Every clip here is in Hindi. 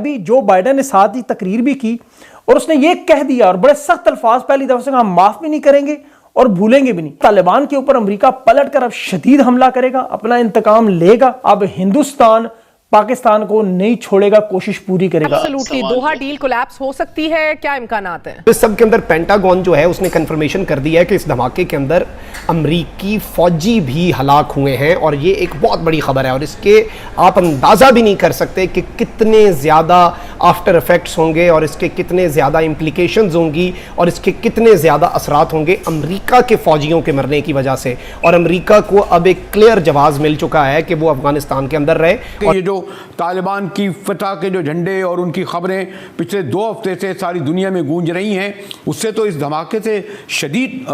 अभी जो बाइडेन ने साथ ही तकरीर भी की और उसने ये कह दिया और बड़े सख्त अल्फाज पहली दफा से हम माफ भी नहीं करेंगे और भूलेंगे भी नहीं। तालिबान के ऊपर अमेरिका पलटकर अब शदीद हमला करेगा, अपना इंतकाम लेगा। अब हिंदुस्तान पाकिस्तान को नहीं छोड़ेगा, कोशिश पूरी करेगा। एब्सोल्युटली दोहा डील कोलैप्स हो सकती है, क्या इम्कानात हैं? इस सब के अंदर पेंटागन जो है उसने कंफर्मेशन कर दिया है कि इस धमाके के अंदर अमरीकी फौजी भी हलाक हुए हैं और ये एक बहुत बड़ी खबर है और इसके आप अंदाज़ा भी नहीं कर सकते कि कितने ज़्यादा आफ्टर इफेक्ट्स होंगे और इसके कितने ज़्यादा इम्प्लीकेशंस होंगी और इसके कितने ज़्यादा असरात होंगे अमरीका के फौजियों के मरने की वजह से। और अमरीका को अब एक क्लियर जवाब मिल चुका है कि वो अफगानिस्तान के अंदर रहे। ये जो तालिबान की फतह के जो झंडे और उनकी खबरें पिछले 2 हफ्ते से सारी दुनिया में गूंज रही हैं, उससे तो इस धमाके से शदीद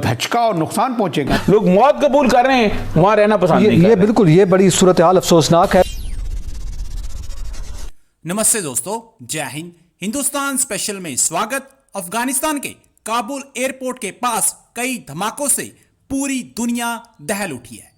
धचका और नुकसान पहुंचेगा। लोग मौत कबूल कर रहे हैं, वहां रहना पसंद नहीं कर रहे। ये बिल्कुल ये बड़ी सूरत हाल अफसोसनाक है। नमस्ते दोस्तों, जय हिंद। हिंदुस्तान स्पेशल में स्वागत। अफगानिस्तान के काबुल एयरपोर्ट के पास कई धमाकों से पूरी दुनिया दहल उठी है।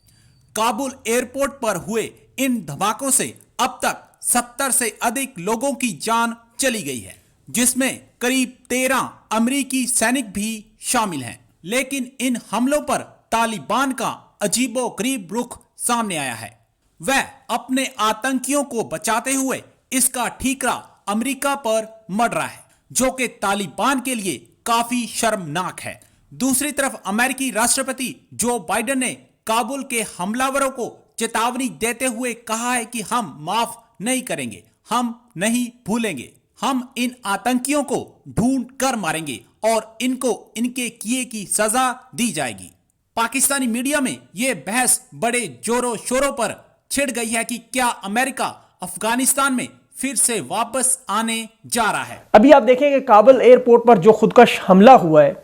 काबुल एयरपोर्ट पर हुए इन धमाकों से अब तक 70 से अधिक लोगों की जान चली गई है, जिसमें करीब 13 अमेरिकी सैनिक भी शामिल हैं। लेकिन इन हमलों पर तालिबान का अजीबोगरीब रुख सामने आया है। वह अपने आतंकियों को बचाते हुए इसका ठीकरा अमेरिका पर मढ़ रहा है, जो कि तालिबान के लिए काफी शर्मनाक है। दूसरी तरफ अमेरिकी राष्ट्रपति जो बाइडेन ने काबुल के हमलावरों को चेतावनी देते हुए कहा है कि हम माफ नहीं करेंगे, हम नहीं भूलेंगे, हम इन आतंकियों को ढूंढ कर मारेंगे और इनको इनके किए की सजा दी जाएगी। पाकिस्तानी मीडिया में यह बहस बड़े जोरों शोरों पर छिड़ गई है कि क्या अमेरिका अफगानिस्तान में फिर से वापस आने जा रहा है। अभी आप देखेंगे काबुल एयरपोर्ट पर जो खुदकश हमला हुआ है,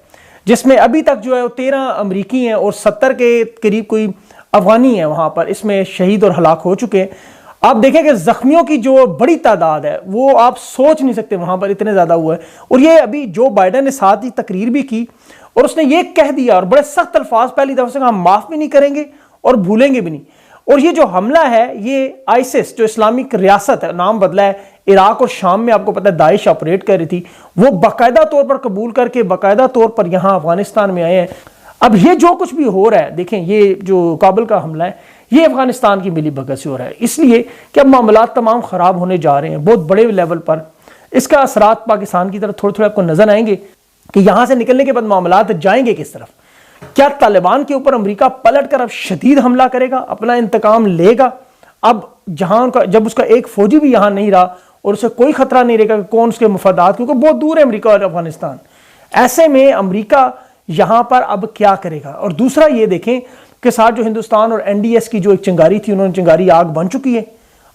जिसमें अभी तक जो है 13 अमरीकी हैं और 70 के करीब कोई अफगानी है वहां पर, इसमें शहीद और हलाक हो चुके हैं। आप देखें कि जख्मियों की जो बड़ी तादाद है वो आप सोच नहीं सकते वहां पर इतने ज्यादा हुआ है। और ये अभी जो बाइडेन ने साथ ही तकरीर भी की और उसने ये कह दिया और बड़े सख्त अल्फाज पहली दफा से हम माफ भी नहीं करेंगे और भूलेंगे भी नहीं। और ये जो हमला है ये आईसिस जो इस्लामिक रियासत है, नाम बदला है, इराक और शाम में आपको पता है दाइश ऑपरेट कर रही थी, वो बाकायदा तौर पर कबूल करके बाकायदा तौर पर यहां अफगानिस्तान में आए हैं। अब ये जो कुछ भी हो रहा है, देखें ये जो काबुल का हमला है ये अफगानिस्तान की मिली भगत से हो रहा है, इसलिए कि अब मामलात तमाम खराब होने जा रहे हैं बहुत बड़े लेवल पर। इसका असरात पाकिस्तान की तरफ थोड़े थोड़े आपको नजर आएंगे कि यहां से निकलने के बाद मामलात जाएंगे किस तरफ। क्या तालिबान के ऊपर अमेरिका पलटकर अब शदीद हमला करेगा, अपना इंतकाम लेगा? अब जहां का जब उसका एक फौजी भी यहां नहीं रहा और उसे कोई खतरा नहीं रहेगा कि कौन उसके मफादात, क्योंकि बहुत दूर है अमेरिका और अफगानिस्तान। ऐसे में अमेरिका यहां पर अब क्या करेगा? और दूसरा ये देखें कि साथ जो हिंदुस्तान और एनडीएस की जो एक चिंगारी थी, उन्होंने चिंगारी आग बन चुकी है।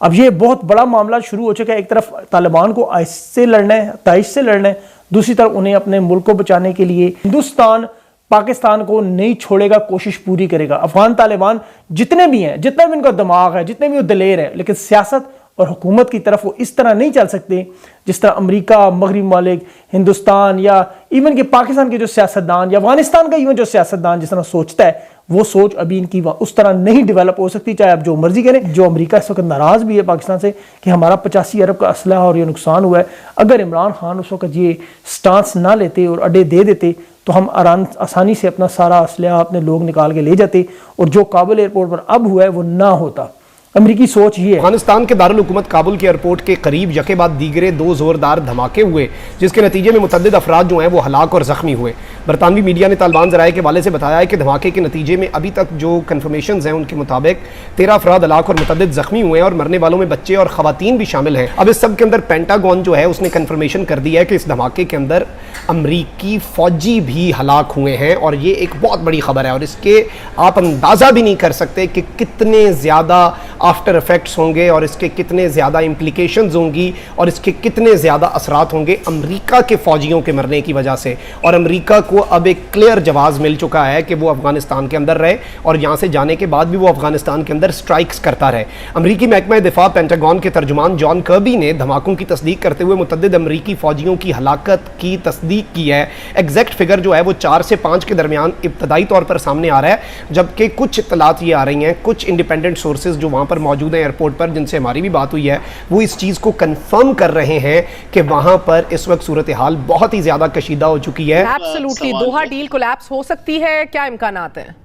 अब ये बहुत बड़ा मामला शुरू हो चुका है। एक तरफ तालिबान को आइस से लड़ना है, दाइश से लड़ना है, दूसरी तरफ उन्हें अपने मुल्क को बचाने के लिए हिंदुस्तान पाकिस्तान को नहीं छोड़ेगा, कोशिश पूरी करेगा। अफगान तालिबान जितने भी हैं, जितना भी उनका दिमाग है, जितने भी वो दलेर है, लेकिन सियासत और हुकूमत की तरफ वो इस तरह नहीं चल सकते जिस तरह अमेरिका, मगरबी ममालिक, हिंदुस्तान या इवन के पाकिस्तान के जो सियासतदान या अफगानिस्तान का इवन जो सियासतदान जिस तरह सोचता है, वो सोच अभी इनकी उस तरह नहीं डेवलप हो सकती, चाहे आप जो मर्जी करें। जो अमेरिका इस वक्त नाराज भी है पाकिस्तान से कि हमारा 85 अरब का असलहा और ये नुकसान हुआ है, अगर इमरान खान उस वक्त ये स्टांस ना लेते और अड्डे दे देते तो हम आसानी से अपना सारा असलहा अपने लोग निकाल के ले जाते, और जो काबुल एयरपोर्ट पर अब हुआ है वो ना होता। अमेरिकी सोच ये है। अफगानिस्तान के दारुल हुकूमत काबुल के एयरपोर्ट के करीब यके बाद दीगरे 2 जोरदार धमाके हुए, जिसके नतीजे में मुतअद्दिद अफराद जो हैं वो हलाक और जख्मी हुए। बरतानवी मीडिया ने तालिबान ज़राए के हवाले से बताया है कि धमाके के नतीजे में अभी तक जो कन्फर्मेशन हैं उनके मुताबिक 13 अफराद हलाक और मुतअद्दिद जख्मी हुए हैं और मरने वालों में बच्चे और खवातीन भी शामिल हैं। अब इस सब के अंदर पेंटागन जो है उसने कन्फर्मेशन कर दिया है कि इस धमाके के अंदर अमरीकी फौजी भी हलाक हुए हैं और ये एक बहुत बड़ी खबर है और इसके आप अंदाज़ा भी नहीं कर सकते कि कितने ज़्यादा आफ्टर इफेक्ट्स होंगे और इसके कितने ज़्यादा इम्प्लीकेशंस होंगी और इसके कितने ज़्यादा असरात होंगे अमेरिका के फ़ौजियों के मरने की वजह से। और अमेरिका को अब एक क्लियर जवाब मिल चुका है कि वो अफगानिस्तान के अंदर रहे और यहाँ से जाने के बाद भी वो अफगानिस्तान के अंदर स्ट्राइक्स करता रहे। अमरीकी महकमा दिफा पेंटागन के तर्जुमान जॉन कर्बी ने धमाकों की तस्दीक करते हुए मुतअद्दिद अमरीकी फ़ौजियों की हलाकत की तस्दीक की है। एग्जैक्ट फिगर जो है वो 4 से 5 के दरमियान इब्तदाई तौर पर सामने आ रहा है, जबकि कुछ इत्तलात ये आ रही हैं, कुछ इंडिपेंडेंट सोर्सेज जो वहाँ पर मौजूद हैं एयरपोर्ट पर, जिनसे हमारी भी बात हुई है, वो इस चीज़ को कन्फर्म कर रहे हैं कि वहाँ पर इस वक्त सूरत हाल बहुत ही ज़्यादा कशीदा हो चुकी है। एब्सोल्युटली दोहा डील कोलैप्स हो सकती है, क्या इम्कानात हैं?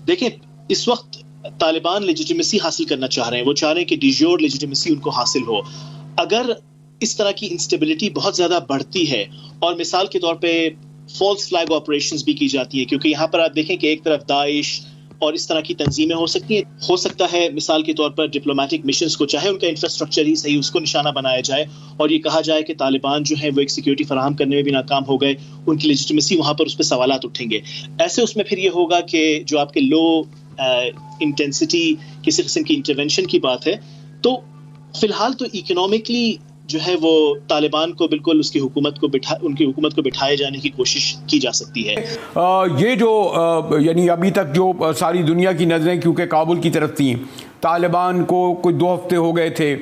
देखिए, इस वक्त तालिबान लेजिटिमेसी हासिल करना चाह रहे हैं, वो चाह रहे हैं कि डिजोर लेजिटिमेसी उनको हासिल हो। अगर इस तरह की इंस्टेबिलिटी बहुत ज्यादा बढ़ती है और मिसाल के तौर पे फॉल्स फ्लैग ऑपरेशंस भी की जाती है, क्योंकि यहाँ पर आप देखें कि एक तरफ दाइश और इस तरह की तंजीमें हो सकती हैं, हो सकता है मिसाल के तौर पर डिप्लोमेटिक मिशंस को, चाहे उनका इंफ्रास्ट्रक्चर ही सही, उसको निशाना बनाया जाए और ये कहा जाए कि तालिबान जो है वो एक सिक्योरिटी फराहम करने में भी नाकाम हो गए, उनकी लेजिटिमेसी वहाँ पर उस पर सवालात उठेंगे। ऐसे उसमें फिर ये होगा कि जो आपके लो इंटेंसिटी किसी किस्म की इंटरवेंशन की बात है, तो फिलहाल तो इकोनॉमिकली जो है वो तालिबान को बिल्कुल उनकी हुकूमत को बिठाए जाने की कोशिश की जा सकती है। ये जो यानी अभी तक जो सारी दुनिया की नज़रें क्योंकि काबुल की तरफ थी, तालिबान को कोई 2 हफ्ते हो गए थे,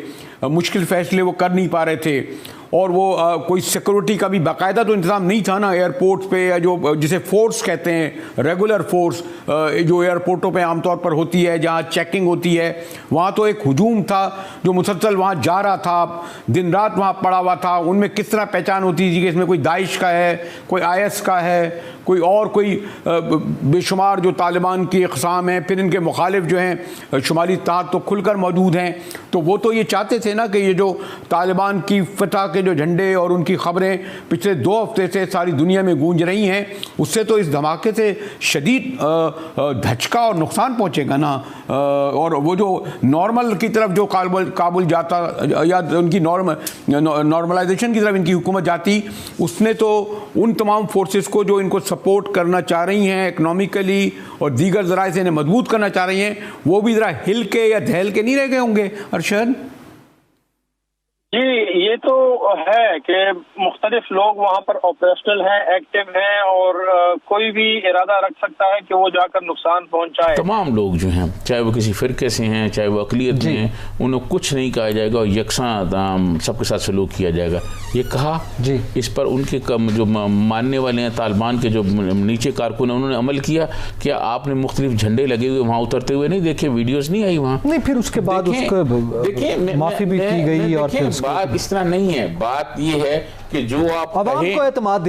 मुश्किल फैसले वो कर नहीं पा रहे थे और वो कोई सिक्योरिटी का भी बाकायदा तो इंतज़ाम नहीं था ना एयरपोर्ट्स पे, या जो जिसे फोर्स कहते हैं, रेगुलर फोर्स जो एयरपोर्टों पे आमतौर पर होती है, जहाँ चेकिंग होती है, वहाँ तो एक हुजूम था जो मुसलसल वहाँ जा रहा था, दिन रात वहाँ पड़ा हुआ था। उनमें किस तरह पहचान होती थी कि इसमें कोई दाइश का है, कोई IS का है, कोई और कोई बेशुमार जो तालिबान की अक़साम हैं, फिर इनके मुखालिफ जो हैं शुमाली तहात तो खुलकर मौजूद हैं। तो वो तो ये चाहते थे ना कि ये जो तालिबान की फतह के जो झंडे और उनकी खबरें पिछले 2 हफ्ते से सारी दुनिया में गूंज रही हैं, उससे तो इस धमाके से शदीद धचका और नुकसान पहुंचेगा ना। और वो जो नॉर्मल की तरफ जो काबुल जाता, या उनकी नॉर्मलाइजेशन की तरफ इनकी हुकूमत जाती, उसने तो उन तमाम फोर्सेस को जो इनको सपोर्ट करना चाह रही हैं इकनॉमिकली और दीगर ज़राए से इन्हें मजबूत करना चाह रही हैं, वो भी ज़रा हिल के या दहल के नहीं रह गए होंगे अरशद? जी, ये तो है कि मुख्तलिफ लोग वहाँ पर ऑपरेशनल हैं, एक्टिव हैं और कोई भी इरादा रख सकता है कि वो जाकर नुकसान पहुँचाए। तमाम लोग जो हैं, चाहे वो किसी फ़िरके से हैं, चाहे वो अक़लियत में हैं, उन्हें कुछ नहीं कहा जाएगा और यकसां सबके साथ सलूक किया जाएगा। ये कहा जी, इस पर उनके जो मानने वाले हैं तालिबान के जो नीचे कारकुन हैं, उन्होंने अमल किया। क्या आपने मुख्तलिफ झंडे लगे हुए वहाँ उतरते हुए नहीं देखे? वीडियोज़ नहीं आई वहाँ? नहीं, फिर उसके बाद उसको माफ़ी भी की गई और बात इस तरह नहीं है। बात यह है कि जो आप कहें को एतमाद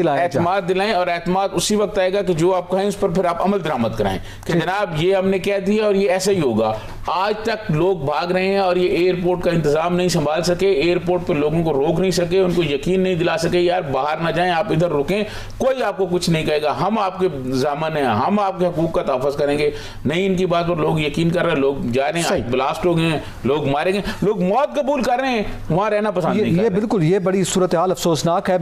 दिलाएं और एतमाद उसी वक्त आएगा कि जो आप कहें उस पर फिर आप अमल दरामद कराएं कि जनाब ये हमने कह दिया और ये ऐसा ही होगा। आज तक लोग भाग रहे हैं और ये एयरपोर्ट का इंतजाम नहीं संभाल सके, एयरपोर्ट पर लोगों को रोक नहीं सके, उनको यकीन नहीं दिला सके यार बाहर ना जाएं, आप इधर रुकें, कोई आपको कुछ नहीं कहेगा, हम आपके ज़ामन हैं, हम आपके हकूक का तहफ़्फ़ुज़ करेंगे। नहीं, इनकी बात पर लोग यकीन कर रहे हैं, लोग जा रहे हैं, ब्लास्ट हो गए हैं, लोग मारे गए, लोग मौत कबूल कर रहे हैं, वहाँ रहना पसंद नहीं कर रहे। बिल्कुल, ये बड़ी सूरत हाल अफसोसनाक है।